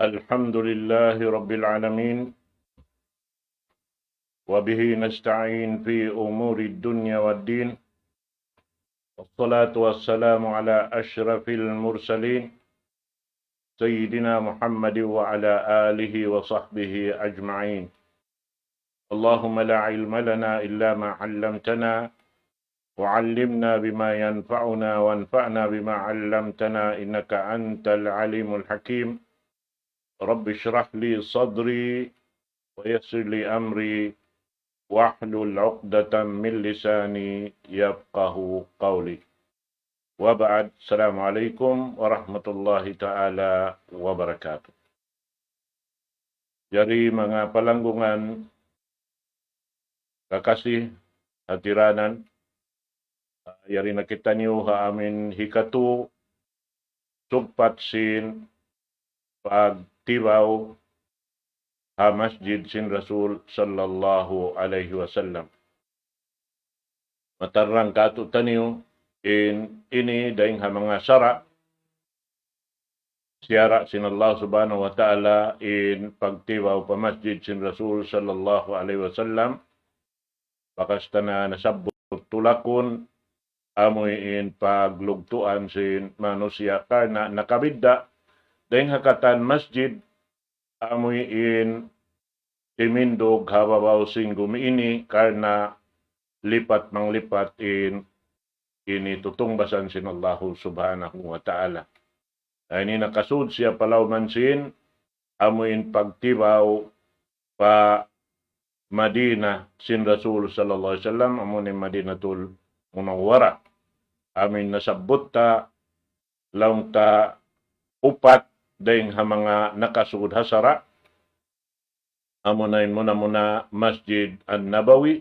الحمد لله رب العالمين وبه نستعين في أمور الدنيا والدين والصلاة والسلام على أشرف المرسلين سيدنا محمد وعلى آله وصحبه أجمعين. اللهم لا علم لنا إلا ما علمتنا وعلمنا بما ينفعنا وانفعنا بما علمتنا إنك أنت العليم الحكيم. رب اشرح لي صدري ويسر لي أمري واحلل عقدة من لساني يفقه قولي. وبعد, Assalamualaikum warahmatullahi ta'ala wabarakatuh. Jadi mga palanggungan, kakasih, hatiranan, yari nakita niyo ha amin hikatu, sugpat sin pagtibaw ha masjid sin Rasul sallallahu alaihi wasallam. Matarang kato taniyo ini daing ha mga sara siyara sin Allah subhanahu wa ta'ala in pagtibaw pa masjid sin Rasul sallallahu alaihi wasallam. Bakasta na nasabot tulakon amoy in paglugtuan sin manusia karna nakabidda daing hakatan masjid amoy in timindog hababaw sing gumiini karna lipat manglipat ini tutungbasan sin Allah subhanahu wa ta'ala. Ini nakasud siya palaw mansin amuin pagtibaw pa Madinah sin Rasul sallallahu alaihi wasallam amunin Madinatul Munawwara. Amin nasabot ta laung ta upat daing ha mga nakasud hasara. Amunain muna Masjid An-Nabawi,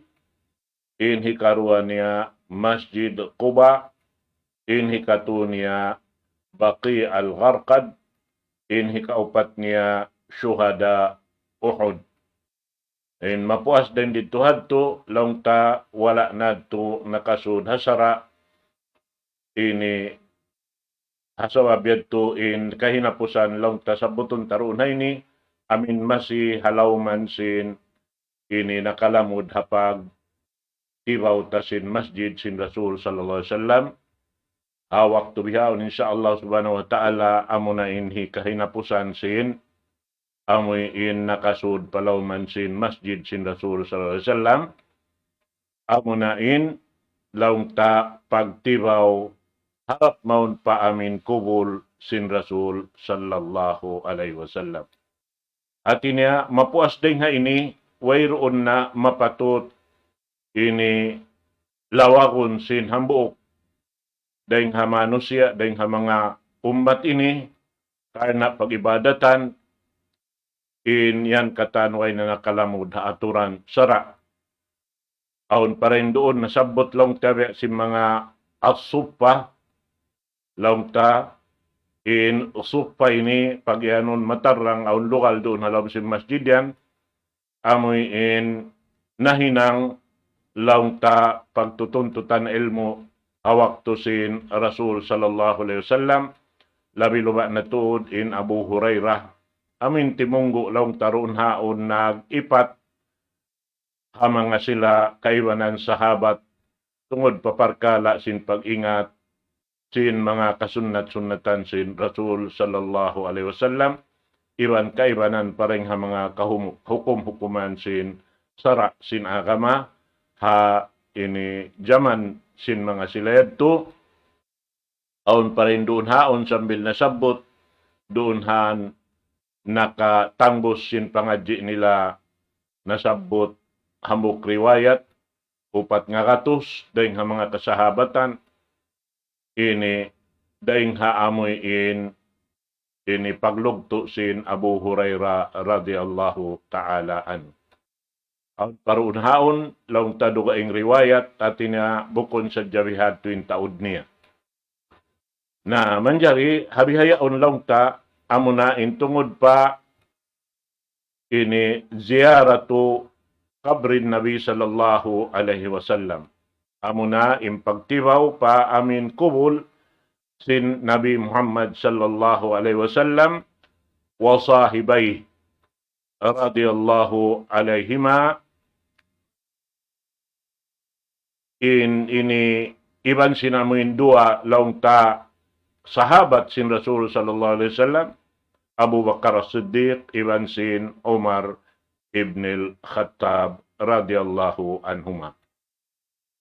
in hikaruan niya Masjid Quba, in hikatu niya Baqi Al-Gharqad, in hikaupat niya Syuhada Uhud. In mapuas din dito hadto, laung ta wala na to nakasud hasara, ini hasawabiyad to in kahinapusan laung ta sabuton tarunay ni, amin masi halawman sin ini nakalamud hapag tibaw tasin masjid sin Rasul sallallahu alaihi wasallam. Hawak to bihaon insyaallah subhanahu wa ta'ala amuna inhi kahinapusan sin amoy in nakasud palawman sin masjid sin Rasul sallallahu alaihi wasallam. Amuna in laung ta pagtibaw harap maun pa amin kubul sin Rasul sallallahu alaihi wasallam. At niya mapuas din ha ini wayroon na mapatut ini lawagon sin hambuok daing ha manusia daing ha mga umat ini karena pagibadatan in yan katanway na nakalamud ha aturan sara. Aun pa rin doon nasabot lang tabi si mga asupa lang ta in usupa ini pagyanon matarang aun lokal doon halam si masjid yan amoy in nahinang laung ta pagtutuntutan ilmo hawak to sin Rasul sallallahu alaihi wasallam labi luba na tuod in Abu Hurairah amin timunggo laung taron haon nag-ipat ha mga sila kaiwanan sahabat tungod paparkala sin pag-ingat sin mga kasunnat-sunnatan sin Rasul sallallahu alaihi wasallam iwan kaiwanan pareng ha mga hukum-hukuman sin sara sin agama ha ini zaman sin mga silayadto aun pa rin doon haon sambil nasabot doon han nakatangbos sin pangadji nila nasabot hambuk riwayat upat nga katos daing ha mga kasahabatan ini daing haamoy ini paglugto sin Abu Hurairah radhiyallahu ta'ala anhu. Parunhaon laung taduga ing riwayat at na bukon sa jabihad tuwing taod niya. Na manjari habihayaon laung ta amuna intungod pa ini ziyaratu kabrin Nabi sallallahu alaihi wasallam. Amuna impagtibaw pa amin kubul sin Nabi Muhammad sallallahu alaihi wasallam wa sahibayhi radhiyallahu alaihima. Ini iban sinamuin dua laung ta sahabat sin Rasul sallallahu alaihi wasallam, Abu Bakar As-Siddiq iban sin Umar ibn al-Khattab radhiyallahu anhuma.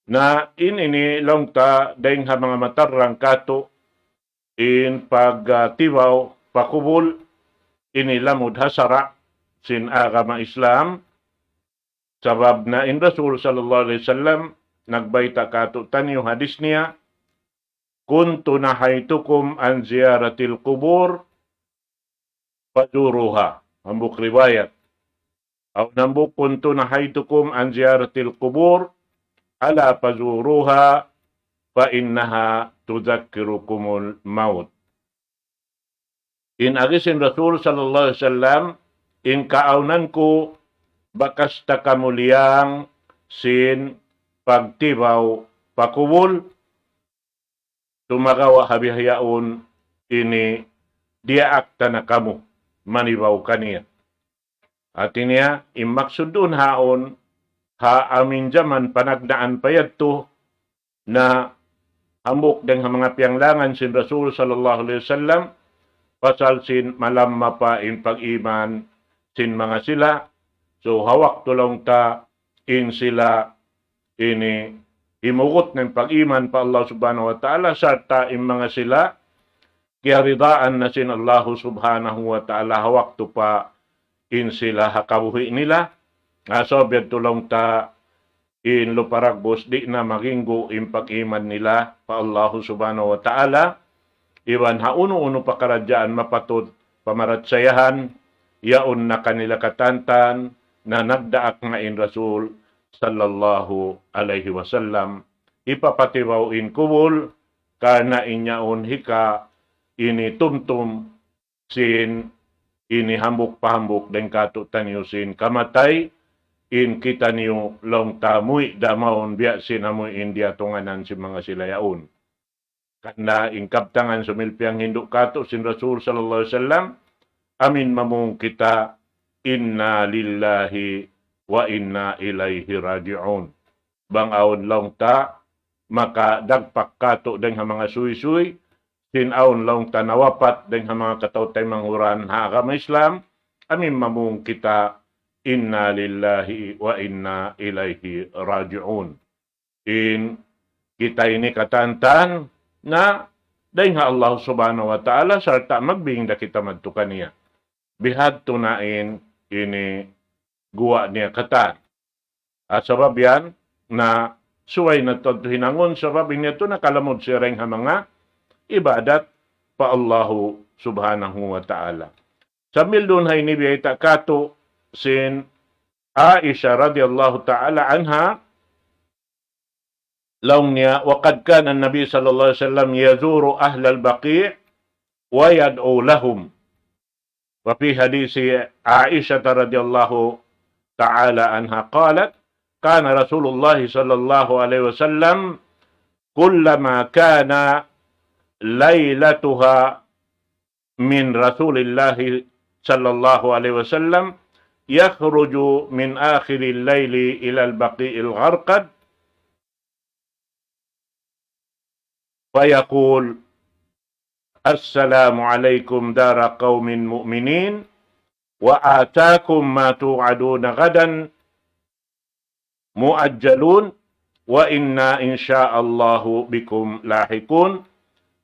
Na ini laung ta daing ha mga matarang kato in pagtibaw pakubul ini lamud hasara sin agama Islam, sabab na in Rasul sallallahu alaihi wasallam nagbaita kato tanyo hadis niya, kuntu nahaitukum an ziyaratil kubur fazuruha. Ambuk riwayat. Aw nambuk kuntu nahaitukum an ziyaratil kubur ala fazuruha fa innaha tudzakirukumul maut. In agisin Rasul sallallahu alaihi wasallam, in kaaunan ko bakas takamuliang sin pagtibaw pakubul, tumagawa habihayaon ini dia akta na kamu manibaw kaniya. At niya imaksudun haon ha amin jaman panagdaan payadto na amok deng mga piyanglangan sin Rasul sallallahu alaihi wasallam pasal sin malam mapain pag-iman sin mga sila. So hawak tulong ta in sila ini imugot ng pag-iman pa Allah subhanahu wa ta'ala sarta in mga sila kaya ridaan na sin Allah subhanahu wa ta'ala hawak to pa in sila hakabuhi nila. Sobyad tulong ta in luparagbos di na maginggo in pag-iman nila pa Allah subhanahu wa ta'ala. Iwan hauno-uno pa karadyaan mapatod pamaratsayahan yaon na kanila katantan na nagdaak nga in Rasul sallallahu alaihi wasallam ipapatibaw in kubul kana inyaon hika ini tumtum sin ini hambuk pahambuk den kato tanyo sin kamatay in kita niyo long tamuy damaon biya sinamuy India tunganan si mga silayaon. Kana ingkaptangan sumilpiang hinduk kato sin Rasul sallallahu alaihi wasallam, amin mamung kita inna lillahi wa inna ilaihi raji'un. Bangaon long ta maka dagpak kato den mga suy-suy sinaon long ta nawapat den mga katawtay manghuran ha agama Islam, amin mamung kita inna lillahi wa inna ilaihi raji'un. In kita ini katantan na den Allah subhanahu wa ta'ala sarta magbingda kita madtukan niya. Bihad tunain ini guwa niya katan. At sabab yan na suway na to hinangon sabab niya to nakalamod siya rin mga ibadat pa Allahu subhanahu wa ta'ala. Sa mildon hay nibiyay kato sin Aisha radiyallahu ta'ala anha laung niya waqad kana an-nabi sallallahu alaihi wasallam yazuru ahlal baqi' wa yad'u lahum. Wa fi hadisi Aisha radhiyallahu ta'ala anha qalat kana Rasulullah sallallahu alaihi wasallam kullama kana laylatuha min Rasulillah sallallahu alaihi wasallam yakhruju min akhiril layli ila al-baqi'il gharqad fayaqul assalamu alaikum dara qaumin mu'minin wa ataakum ma tu'aduna gadan muajjalun wa inna insya'allahu bikum lahikun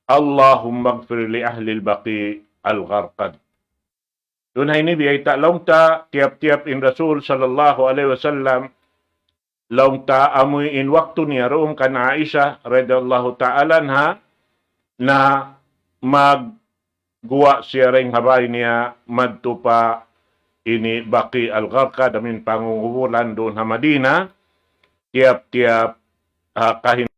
Allahumma ighfir li ahli al-baqi al-gharqad. Dunay ni biyay ta long ta tiap-tiap in Rasul sallallahu alaihi wasallam long ta amoy in waktu niya roong kan Aisha radhiyallahu ta'ala anha na magguwa siya ring habay niya madto pa ini Baqi al-Gharqad amin pangungubulan doon sa Madina tiap-tiap kahin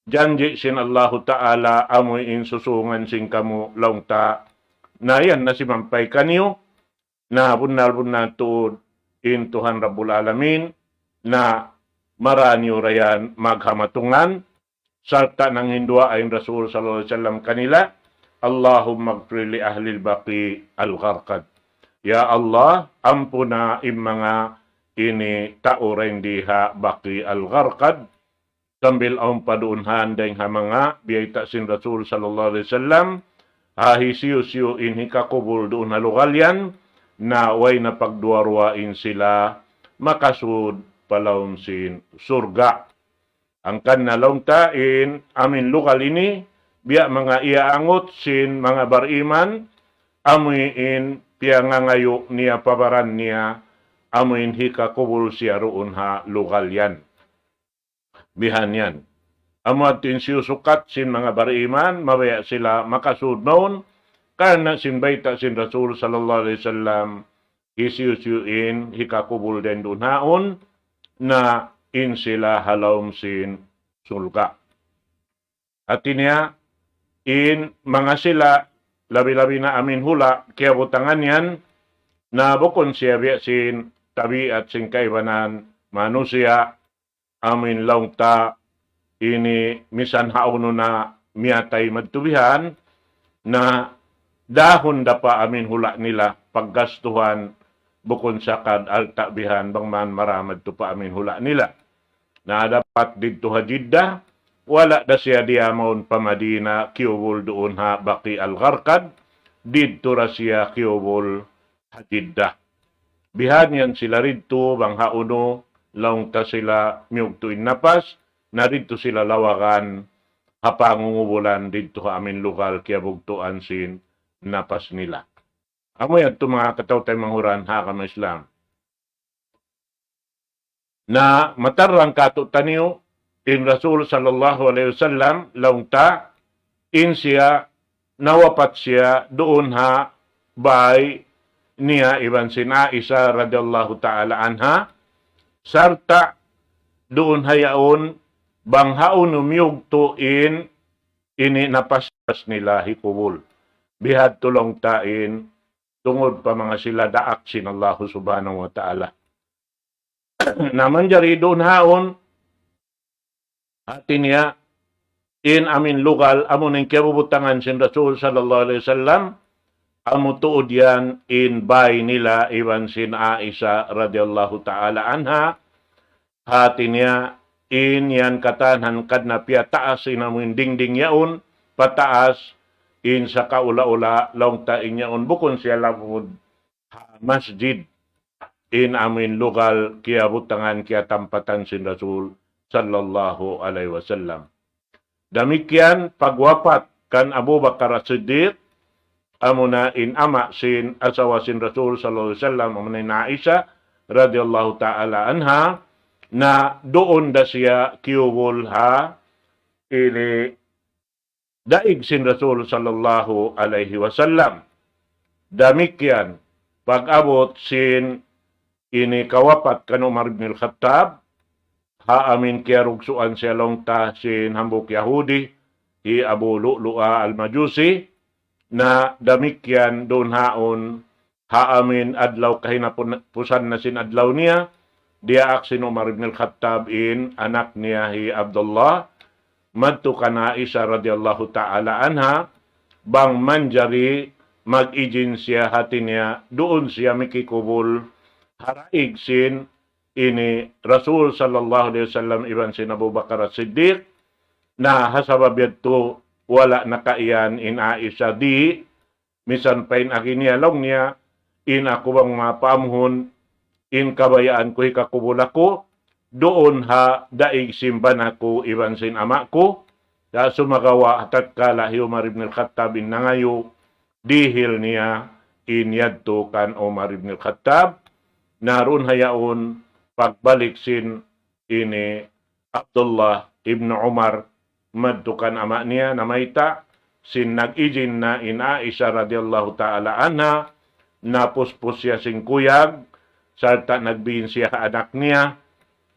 janji sin Allahu Ta'ala amoy in susungan sin kamu long ta na yan na si mampay kanyo na bunal-bunal tuod in Tuhan Rabbul Alamin na maranyo rayan maghamatungan sarta ng hindua ayon Rasul sallallahu alaihi wasallam kanila Allahumma gfir li ahli al-baqi al-gharqad. Ya Allah, ampuna mga ini tauren diha baqi al-gharqad sambil ang paduunhan dahil mga biyayta sin Rasul sallallahu alaihi wasallam siyo in hikakubul doon halugalyan na way na pagduarwain sila makasud palawm sin surga. Ang kanalong tain amin lugal ini biya mga iaangot sin mga bariman amuin piangangayo niya pabaran niya amuin hikakubul siya roon ha lugal yan. Bihan yan. Amo atin sukat sin mga bariman mabaya sila makasud noon karena sin baita sin Rasul sallallahu alaihi wasallam isiyuin hikakubul den doon haon na in sila halawm sin sulka. At niya, in mga sila, labi-labi na amin hula, kaya butangan yan, na bukon siya sin tabi at sin kaibanan manusia, amin laung ta, ini misan hauno na miyatay magtubihan, na dahon da pa amin hula nila paggastuhan bukon sa kad altabihan bang man maramad to pa amin hula nila. Na dapat dito ha Jeddah, wala da siya diamon pa Madina, kiyubol doon ha baqi al-gharqad, dito ra siya kiyubol ha Jeddah. Bihan yan sila rito, bang hauno, laung ta sila miyugtuin napas, na rito sila lawakan, hapangungubulan dito ha amin lokal, kaya bugtuan sin napas nila. Amo yan ito mga katawtay manghuran, hakam Islam. Na matarang kato taniyo in Rasul sallallahu alaihi wasallam laungta in siya nawapat siya doon ha bay niya iban sin Aisha radhiyallahu ta'ala anha sarta doon hayaon banghaon umiyugto in ini napaspas nila hikubul bihad tulong tain tungod pa mga sila daak sin Allah subhanahu wa ta'ala. Naman jari doon haon atin niya in amin lugal amon ng kiabubutangan sin Rasul sallallahu alaihi wasallam amo tuod yan in bay nila iban sin Aisha radhiyallahu ta'ala anha atin niya in yan katanhan kad na piya taas in amin dingding yaon pataas in sa kaula-ula long tain yaon bukon siya labud masjid in amin lugal kia butangan kia tampatan sin Rasul sallallahu alaihi wasallam. Demikian pagwapat kan Abu Bakar As-Siddiq amuna in ama sin asawa sin Rasul sallallahu alaihi wasallam amuna Aisha radhiyallahu ta'ala anha na doon da siya kiyubul ha ini daig sin Rasul sallallahu alaihi wasallam. Demikian pag-abot sin ini kawapat kan Umar bin Al-Khattab, haamin kaya rugsuan siya long ta sin hambuk Yahudi, hi Abu Lu'lu'a al-Majusi, na damikyan doon haon, haamin adlaw kahinapusan na sin adlaw niya, diaak sin Umar bin Al-Khattab in anak niya hi Abdullah, madto kana Aisha radhiyallahu ta'ala anha, bang manjari mag-ijin siya hati niya, doon siya mikikubul, haraig sin ini Rasul sallallahu alaihi wasallam iban sin Abu Bakar As-Siddiq na hasabab yato wala nakaiyan in Aisha di misan pain akin niya long niya in ako bang mapaamhon in kabayaan ko hikakubul ako doon ha daig simban ako iban sin ama ko da sumagawa tatkala hi Umar ibn Al-Khattab in nangayo dihil niya in yadto kan Umar ibn Al-Khattab naroon hayaon pagbalik sin ini Abdullah ibn Umar madtukan ama niya na mayta sin nag-ijin na in Aisha radhiyallahu ta'ala anha napuspos siya sing kuyag sarta nagbiin siya anak niya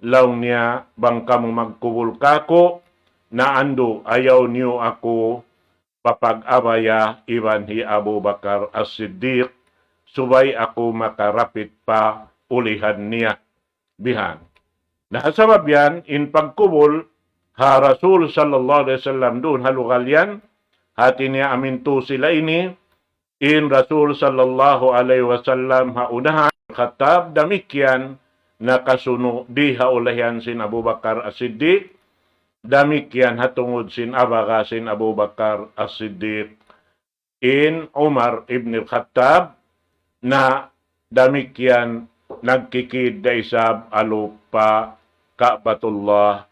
laong niya bang kamo magkubul kako na ando ayaw niyo ako papag-abaya iban hi Abu Bakar As-Siddiq subay ako makarapit pa ulihan niya bihan. Nahasabab yan, in pagkubol, ha Rasul sallallahu alaihi wasallam doon halugal yan, hati niya amin tu sila ini, in Rasul sallallahu alaihi wasallam haunahan Khattab demikian nakasuno di haulayan sin Abu Bakar As-Siddiq, demikian hatungod sin abaga sin Abu Bakar As-Siddiq in Umar ibn Khattab na demikian nagkikid da isab alupa Ka'batullah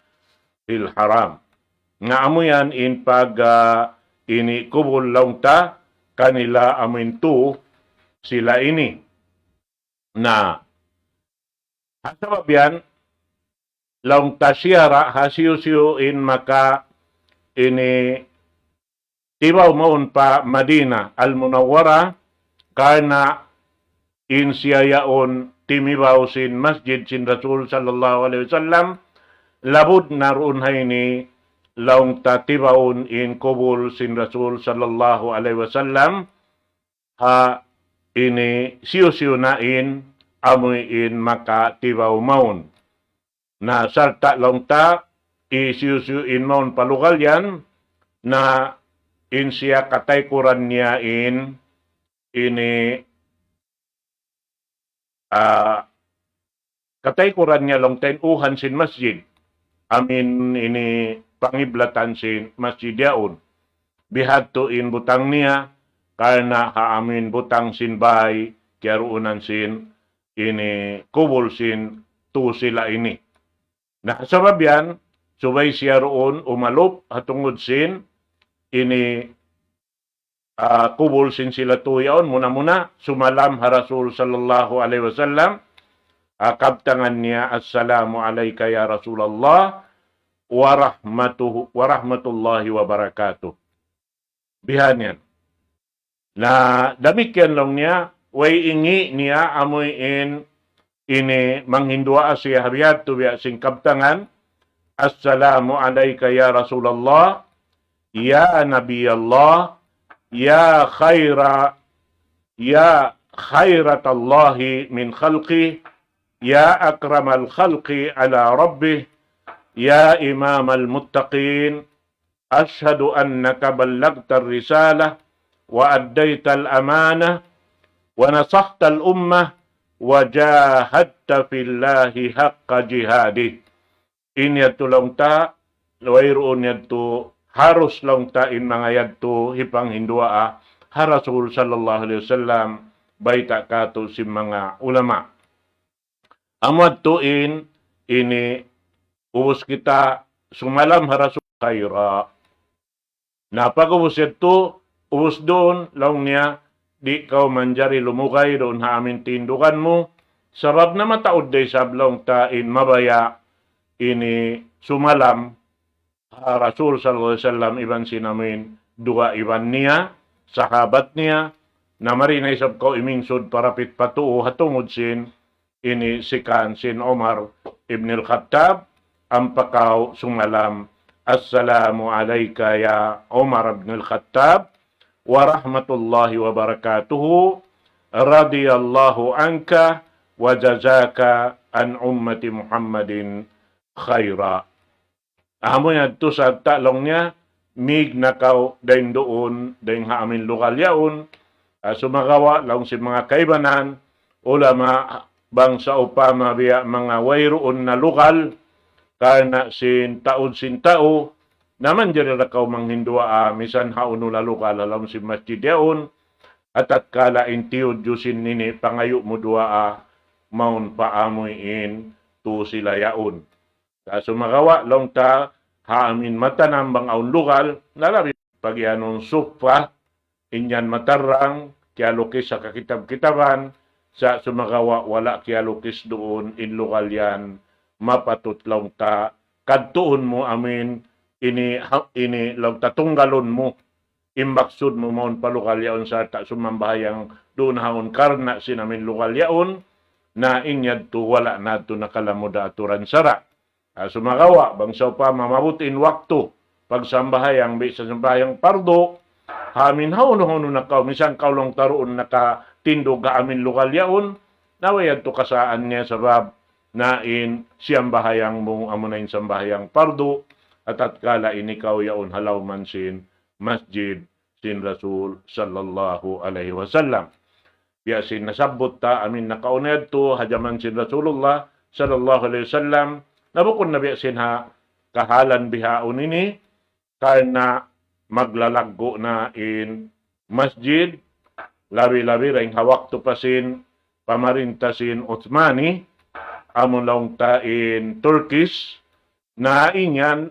il Haram. Nga amuyan in pag ini kubul launta kanila amin tu sila ini. Na hasabab yan launta siyara hasiyo in maka ini tibaw maun pa Madina al-Munawwara karena in siya yaon timibaw sin masjid sin Rasul sallallahu alaihi wasallam labud naroon hayni laung tatibaon in kubul sin Rasul sallallahu alaihi wasallam ha ini siyo na in amoy in maka tibaw maun na sarta laung ta siyo in maun palugal yan na in siya katay kuran niya in ini katay kuran niya long ten uhan sin masjid amin ini pangiblatan sin masjid yaon bihadto in butang niya karena haamin butang sin bahay kiaruunan sin ini kubol sin tu sila ini na sabab yan subay siya roon umalup hatungod sin ini kubul sin sila tuyaon muna sumalam ha Rasul sallallahu alaihi wasallam kabtangan niya assalamu alayka ya Rasulullah wa rahmatullahi wa barakatuh bihanyan na demikian lang niya way ingi niya amoy in ini manghindua siya habiyat tu biya sing kabtangan assalamu alayka ya Rasulullah ya Nabi Allah ya khairatallahi min khalqi ya akramal khalqi ala rabbih ya imamal muttaqin ashhadu annaka ballagta ar-risalah wa addaita al-amanah wa nasahta al-ummah wa jahadta fillahi haqqa jihadih in yatulong ta wayroon yadto harus lang ta in mga yadto hipang hindua ha Rasul sallallahu alaihi wasallam baita kato si mga ulama. Amad tuin ini ubos kita sumalam ha Rasul khaira. Napag-ubos ito, ubos doon lang niya di kau manjari lumukay doon ha amin tindukan mo. Sabab na mataod day sablong ta in mabaya ini sumalam Rasul sallallahu alaihi wasallam iban sinamin dua iban niya sahabat niya na marinay sab ko imingsod parapit patuo hatungod sin ini sikan sin Umar ibn al-Khattab ang pakaw sumalam assalamu alayka ya Umar ibn al-Khattab wa rahmatullahi wa barakatuhu radiyallahu anka wa jazaka an ummati Muhammadin khaira. Amo niya to sa talong niya, mig nakaw dahin doon, dahin haamin lokal yaon, sumagawa lang si mga kaibanan, ulama bang sa upama biya mga wayroon na lokal, karena sin tao, naman dyan nakaw manghindua, misan haunula lokal, alam si masjid yaon, at kala intiyod jusin nini, pangayo mo dua, maun paamoy in, to sila yaon. Sumagawa long ta haamin matanam bang aun lugal nalabi pag yanong supa inyan matarang kaya lukis sa kakitab-kitaban sa sumagawa wala kaya lukis doon in lugal yan mapatut long ta kadtuon mo amin ini long tatunggalon mo imbaksud mo maun palukal yaon sa ta sumambahayang doon haon karna sinamin lugal yaon na inyad to wala na to nakalamuda aturan sara. Sumagawa, bangsaw pa mamabutin waktu, pagsambahayang, sa sambahayang pardo, hamin hauno nakaw, misang kaulong taroon nakatindog ka amin lokal yaon, nawayad to kasaan niya sabab na in siyang bahayang mong amunayin sambahayang pardo, at kala inikaw yaon halaw man sin masjid sin Rasul sallallahu alaihi wasallam. Biya sin nasabot ta amin nakauned to hajaman sin Rasulullah sallallahu alaihi wasallam nabukon na biya sin ha kahalan bihaon ini karena maglalaggo na in masjid labi-labi ring hawak to pasin pamarintasin Uthmani amon lang ta in Turkish na inyan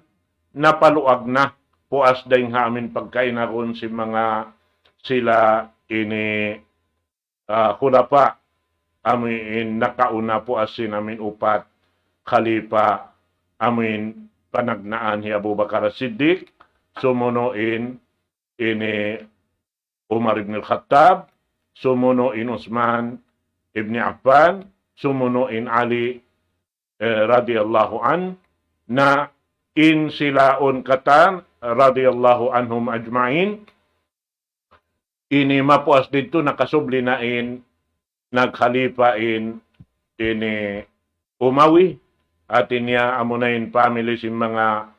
napaluag na puas dahing amin pagkainaron si mga sila ini kulapa amin nakauna puas sin amin upat khalifa amin panagnaan hi Abu Bakar Siddiq sumunuin ini Umar ibn al-Khattab sumunuin Utsman ibn Affan sumunuin Ali radhiyallahu an na in silaon katan radhiyallahu anhum ajmain ini mapuas dito nakasubli na in nagkhalifa in ini Umawi at niya amunain family si mga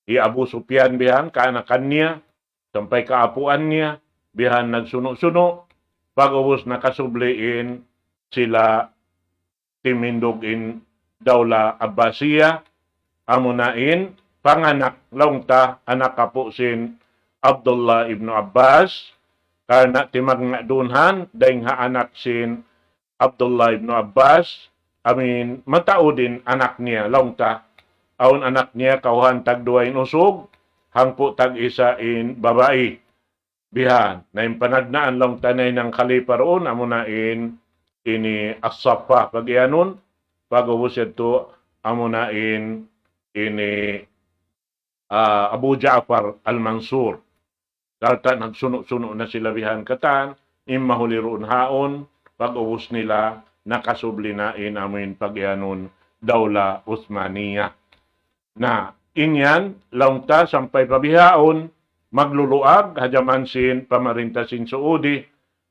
Abu Sufyan bihan kaanakan niya sampai kaapuan niya bihan nagsuno-suno pag-ubos nakasubliin sila timindog in Daula Abbasiyah amunain panganak longta anak kapo sin Abdullah ibn Abbas karena timagdunhan daing ha anak sin Abdullah ibn Abbas amin mataudin anak niya longta aun anak niya kauhan tag duwain usog hangpo tag isa in babae bihan na impanagnaan long tanay ng khalifa roon amunain ini as-Saffah pagyanon pag-ubos ito amunain ini Abu Ja'far al-Mansur dahil nagsuno-suno na sila bihan katan imahuli roon haon pag-ubos nila nakasubli na in amin pagyanon Daula Uthmaniyah na inyan launta sampay pabihaon magluluag hajaman sin pamarintasin Saudi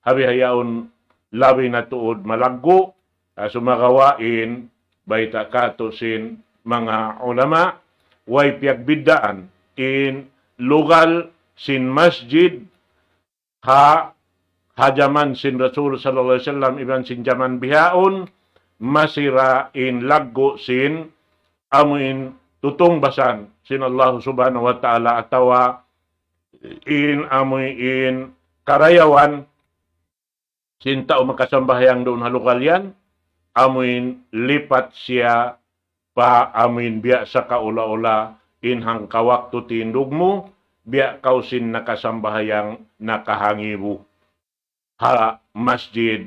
habihayaon labi na tuod malaggo sumagawain baita kato sin mga ulama way piagbiddaan in lugal sin masjid hajaman sin Rasul sallallahu alaihi wasallam iban sin jaman bihaon masira in laggo sin amuin tutong basan sin Allah subhanahu wa ta'ala atawa in amoy in karayawan sinta o makasambahyang doon halukal yan amoy lipat siya pa amoy biya sa kaula-ula in hangkawak tutindog mo biya kausin nakasambahyang nakahangibu ha masjid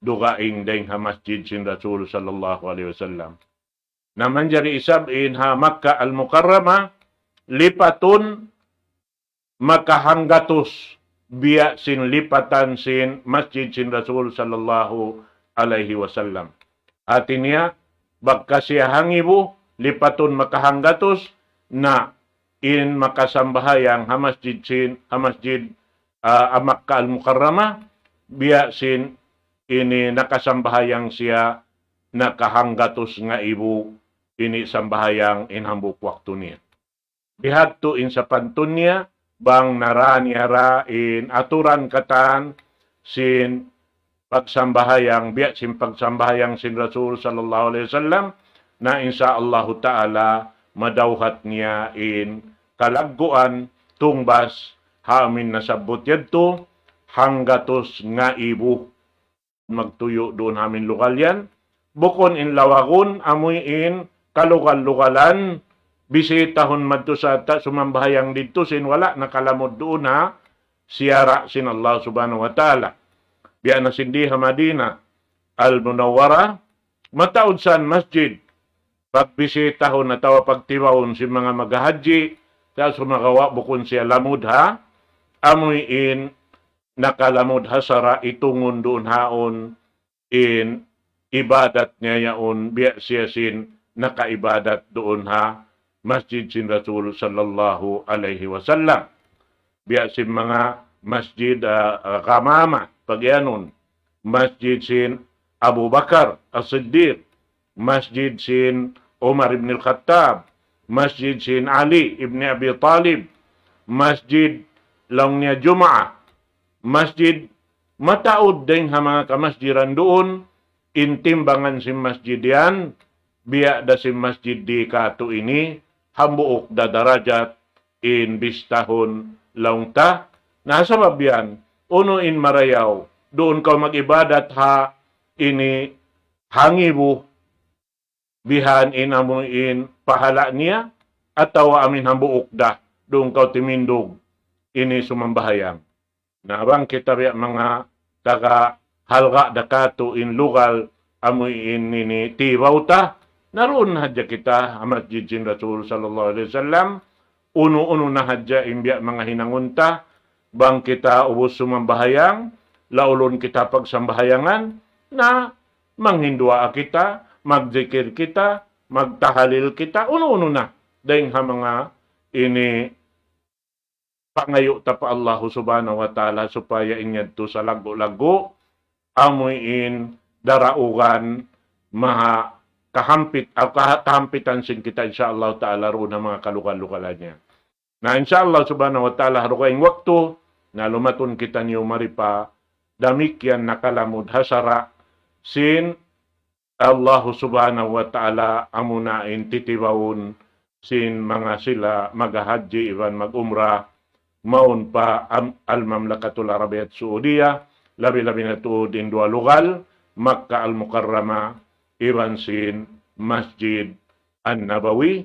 dugaing daing ha masjid sin Rasul sallallahu alaihi wasallam naman jari isab in ha Makkah al-Mukarramah lipatun makahanggatos biya sin lipatan sin masjid sin Rasul sallallahu alaihi wasallam. Atin niya bagka siya hangibu lipatun makahanggatos na in makasambahayang hamasjid sin hamasjid Makkah al-Mukarramah biya sin ini nakasambahayang siya nakahanggatos nga ibu ini sambahayang inhambuk waktu niya. Bihadto in sa pantun niya bang naraniara in aturan katan sin pagsambahayang biya sin pagsambahayang sin Rasul sallallahu alaihi wasallam na insyaallah taala madawhat niya in kalagguan tungbas hamin nasabot yadto hanggatos nga ibu magtuyo doon hamin lokal yan bukon in lawagon amoy in kalugal-lugalan bisitahon madto sa sumambahayang dito sin wala nakalamod doon ha siyara sin Allah subhanahu wa ta'ala biya na sindi ha Madina al-Munawwara mataod san masjid pagbisitahon na tawa pagtiwawon si mga magahaji sa sumagawa bukon siya lamod ha amoy in nakalamod ha sara itungon doon haon in ibadat niya yaon biya siya sin nakaibadat doon ha masjid sin Rasul sallallahu alaihi wasallam biya sin mga masjid Kamama pagyanon masjid sin Abu Bakar as-Siddiq masjid sin Umar ibn al-Khattab masjid sin Ali ibn Abi Talib masjid lang niya Jumaa, masjid mataod din ha mga kamasjiran doon, intimbangan si masjid yan, biya da si masjid di kato ini, hambuok da darajat, in bistahon laungta, nasa babyan, uno in marayaw, doon ka mag-ibadat ha, ini hangibu, bihan in amuin pahala niya, at tawa amin hambuok da, doon ka timindog, ini sumambahayang. Nabang kita biya mga taga halga dakato in lugal amoy in nini tibaw ta, naroon hadya kita Masjid sin Rasul sallallahu alaihi wasallam, uno-uno na hadya imbya mga hinangunta, bang kita ubos sumambahayang, laulon kita pagsambahayangan, na manghindua kita, magzikir kita, magtahalil kita, uno-uno na, dahil ha mga ini pangayo ta pa Allah subhanahu wa ta'ala supaya inyad to sa lago-lago amuin daraugan maha kahampitan sin kita insyaallah ta'ala ro na mga kalukan-lukalan niya. Na insyaallah subhanahu wa ta'ala ro kayong waktu na lumaton kita niyo maripa damikyan nakalamud hasara sin Allah subhanahu wa ta'ala amunain titibawon sin mga sila magahadji iban mag-umrah maun pa al-Mamlakatul Arabiyat Saudiya, labi-labi na tuod in dua lugal, Makkah al-Mukarrama, iban sin Masjid An-Nabawi,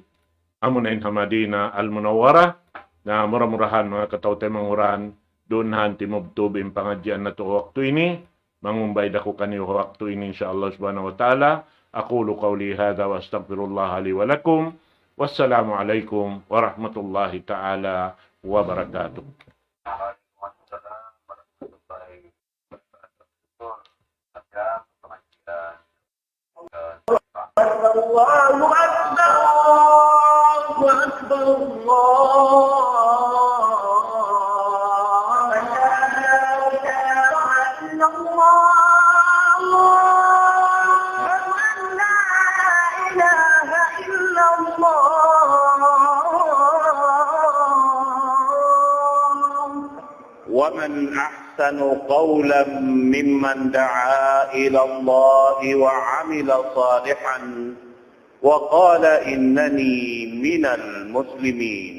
amunain Hamadina al-Munawwara, na mura-murahan mga katawtay manguran, doon hanti mubtubin pangadyan na to waktu ini, mangumbay dako kaniyo waktu ini insyaallah subhanahu wa ta'ala, aqulu qawli hadha wa astaghfirullah li wa lakum, wassalamu alaikum warahmatullahi ta'ala wabarakatuh. Allahu Akbar, Allahu Akbar, ومن أحسن قولا ممن دعا إلى الله وعمل صالحا وقال إنني من المسلمين.